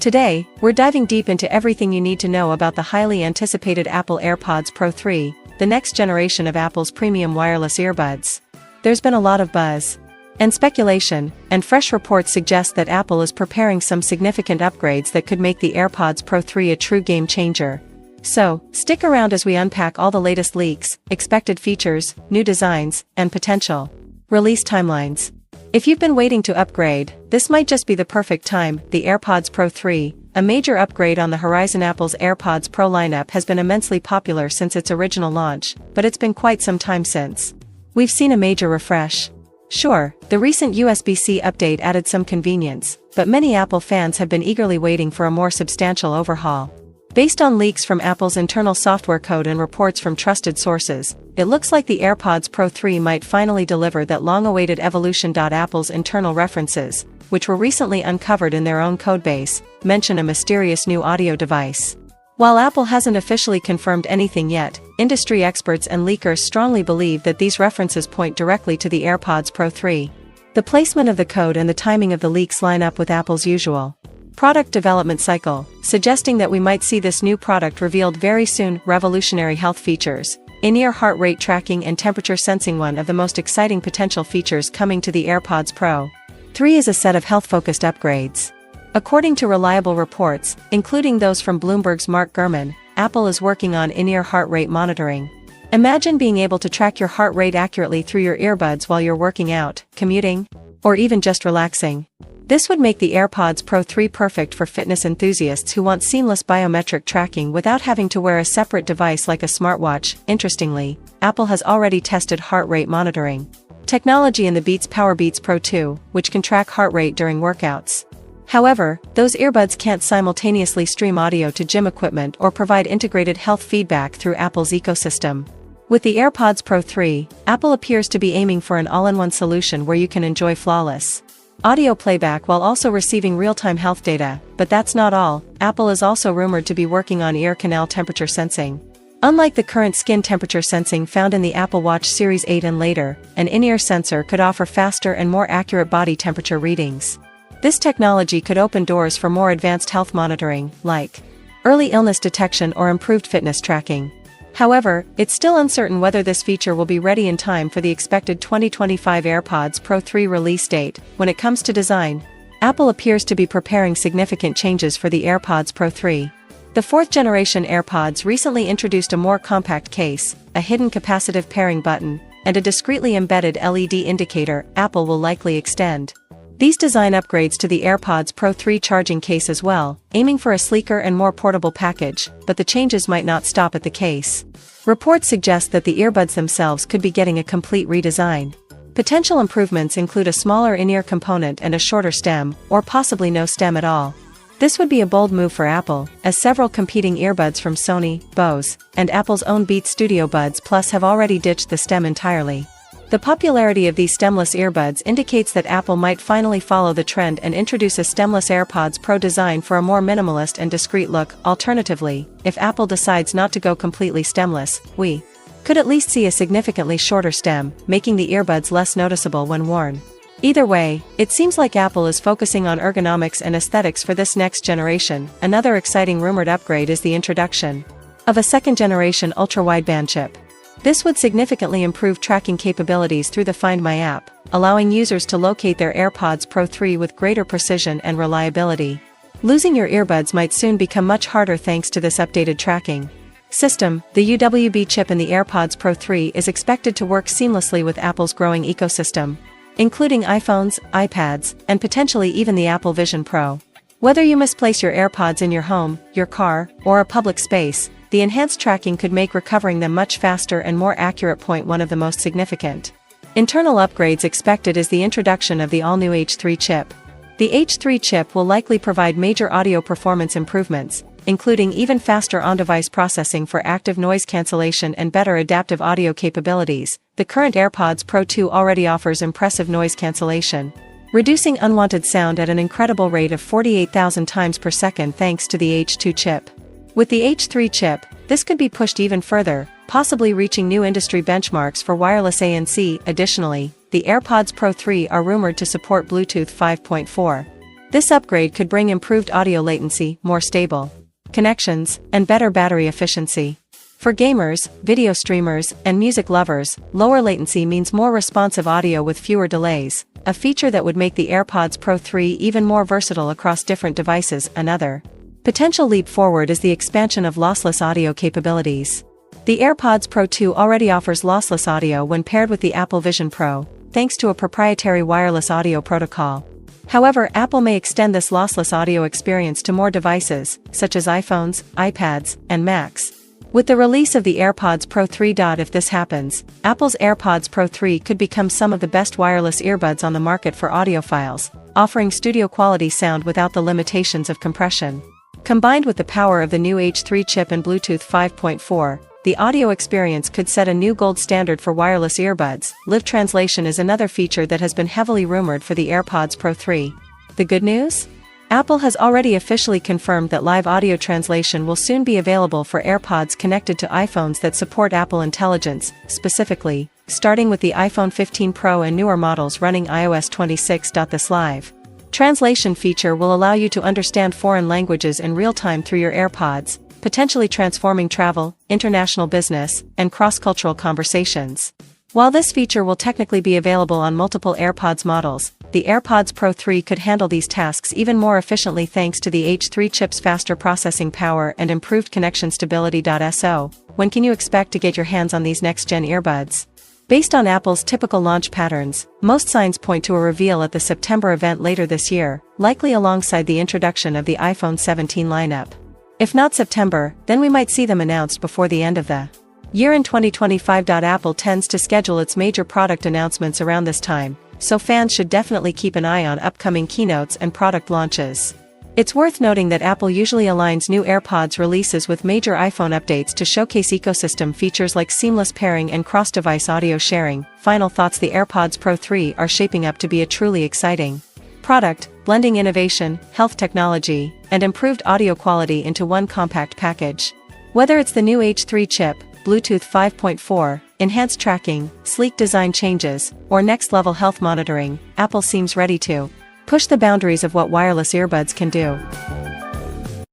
Today, we're diving deep into everything you need to know about the highly anticipated Apple AirPods Pro 3, the next generation of Apple's premium wireless earbuds. There's been a lot of buzz and speculation, and fresh reports suggest that Apple is preparing some significant upgrades that could make the AirPods Pro 3 a true game changer. So, stick around as we unpack all the latest leaks, expected features, new designs, and potential release timelines. If you've been waiting to upgrade, this might just be the perfect time. The AirPods Pro 3, a major upgrade on the horizon. Apple's AirPods Pro lineup has been immensely popular since its original launch, but it's been quite some time since we've seen a major refresh. Sure, the recent USB-C update added some convenience, but many Apple fans have been eagerly waiting for a more substantial overhaul. Based on leaks from Apple's internal software code and reports from trusted sources, it looks like the AirPods Pro 3 might finally deliver that long-awaited evolution. Apple's internal references, which were recently uncovered in their own codebase, mention a mysterious new audio device. While Apple hasn't officially confirmed anything yet, industry experts and leakers strongly believe that these references point directly to the AirPods Pro 3. The placement of the code and the timing of the leaks line up with Apple's usual product development cycle, suggesting that we might see this new product revealed very soon. Revolutionary health features, in-ear heart rate tracking and temperature sensing. One of the most exciting potential features coming to the AirPods Pro 3 is a set of health-focused upgrades. According to reliable reports, including those from Bloomberg's Mark Gurman, Apple is working on in-ear heart rate monitoring. Imagine being able to track your heart rate accurately through your earbuds while you're working out, commuting, or even just relaxing. This would make the AirPods Pro 3 perfect for fitness enthusiasts who want seamless biometric tracking without having to wear a separate device like a smartwatch. Interestingly, Apple has already tested heart rate monitoring technology in the Beats Powerbeats Pro 2, which can track heart rate during workouts. However, those earbuds can't simultaneously stream audio to gym equipment or provide integrated health feedback through Apple's ecosystem. With the AirPods Pro 3, Apple appears to be aiming for an all-in-one solution where you can enjoy flawless audio playback while also receiving real-time health data. But that's not all. Apple is also rumored to be working on ear canal temperature sensing. Unlike the current skin temperature sensing found in the Apple Watch Series 8 and later, an in-ear sensor could offer faster and more accurate body temperature readings. This technology could open doors for more advanced health monitoring, like early illness detection or improved fitness tracking. However, it's still uncertain whether this feature will be ready in time for the expected 2025 AirPods Pro 3 release date. When it comes to design, Apple appears to be preparing significant changes for the AirPods Pro 3. The fourth-generation AirPods recently introduced a more compact case, a hidden capacitive pairing button, and a discreetly embedded LED indicator. Apple will likely extend these design upgrades to the AirPods Pro 3 charging case as well, aiming for a sleeker and more portable package, but the changes might not stop at the case. Reports suggest that the earbuds themselves could be getting a complete redesign. Potential improvements include a smaller in-ear component and a shorter stem, or possibly no stem at all. This would be a bold move for Apple, as several competing earbuds from Sony, Bose, and Apple's own Beats Studio Buds Plus have already ditched the stem entirely. The popularity of these stemless earbuds indicates that Apple might finally follow the trend and introduce a stemless AirPods Pro design for a more minimalist and discreet look. Alternatively, if Apple decides not to go completely stemless, we could at least see a significantly shorter stem, making the earbuds less noticeable when worn. Either way, it seems like Apple is focusing on ergonomics and aesthetics for this next generation. Another exciting rumored upgrade is the introduction of a second-generation ultra-wideband chip. This would significantly improve tracking capabilities through the Find My app, allowing users to locate their AirPods Pro 3 with greater precision and reliability. Losing your earbuds might soon become much harder thanks to this updated tracking system. The UWB chip in the AirPods Pro 3 is expected to work seamlessly with Apple's growing ecosystem, including iPhones, iPads, and potentially even the Apple Vision Pro. Whether you misplace your AirPods in your home, your car, or a public space, the enhanced tracking could make recovering them much faster and more accurate. One of the most significant internal upgrades expected is the introduction of the all-new H3 chip. The H3 chip will likely provide major audio performance improvements, including even faster on-device processing for active noise cancellation and better adaptive audio capabilities. The current AirPods Pro 2 already offers impressive noise cancellation, reducing unwanted sound at an incredible rate of 48,000 times per second thanks to the H2 chip. With the H3 chip, this could be pushed even further, possibly reaching new industry benchmarks for wireless ANC. Additionally, the AirPods Pro 3 are rumored to support Bluetooth 5.4. This upgrade could bring improved audio latency, more stable connections, and better battery efficiency. For gamers, video streamers, and music lovers, lower latency means more responsive audio with fewer delays, a feature that would make the AirPods Pro 3 even more versatile across different devices. Another potential leap forward is the expansion of lossless audio capabilities. The AirPods Pro 2 already offers lossless audio when paired with the Apple Vision Pro, thanks to a proprietary wireless audio protocol. However, Apple may extend this lossless audio experience to more devices, such as iPhones, iPads, and Macs. With the release of the AirPods Pro 3. If this happens, Apple's AirPods Pro 3 could become some of the best wireless earbuds on the market for audiophiles, offering studio-quality sound without the limitations of compression. Combined with the power of the new H3 chip and Bluetooth 5.4, the audio experience could set a new gold standard for wireless earbuds. Live translation is another feature that has been heavily rumored for the AirPods Pro 3. The good news? Apple has already officially confirmed that live audio translation will soon be available for AirPods connected to iPhones that support Apple Intelligence, specifically, starting with the iPhone 15 Pro and newer models running iOS 26. This live translation feature will allow you to understand foreign languages in real time through your AirPods, potentially transforming travel, international business, and cross-cultural conversations. While this feature will technically be available on multiple AirPods models, the AirPods Pro 3 could handle these tasks even more efficiently thanks to the H3 chip's faster processing power and improved connection stability. So, when can you expect to get your hands on these next-gen earbuds? Based on Apple's typical launch patterns, most signs point to a reveal at the September event later this year, likely alongside the introduction of the iPhone 17 lineup. If not September, then we might see them announced before the end of the year in 2025. Apple tends to schedule its major product announcements around this time, so fans should definitely keep an eye on upcoming keynotes and product launches. It's worth noting that Apple usually aligns new AirPods releases with major iPhone updates to showcase ecosystem features like seamless pairing and cross-device audio sharing. Final thoughts: the AirPods Pro 3 are shaping up to be a truly exciting product, blending innovation, health technology, and improved audio quality into one compact package. Whether it's the new H3 chip, Bluetooth 5.4, enhanced tracking, sleek design changes, or next-level health monitoring, Apple seems ready to push the boundaries of what wireless earbuds can do.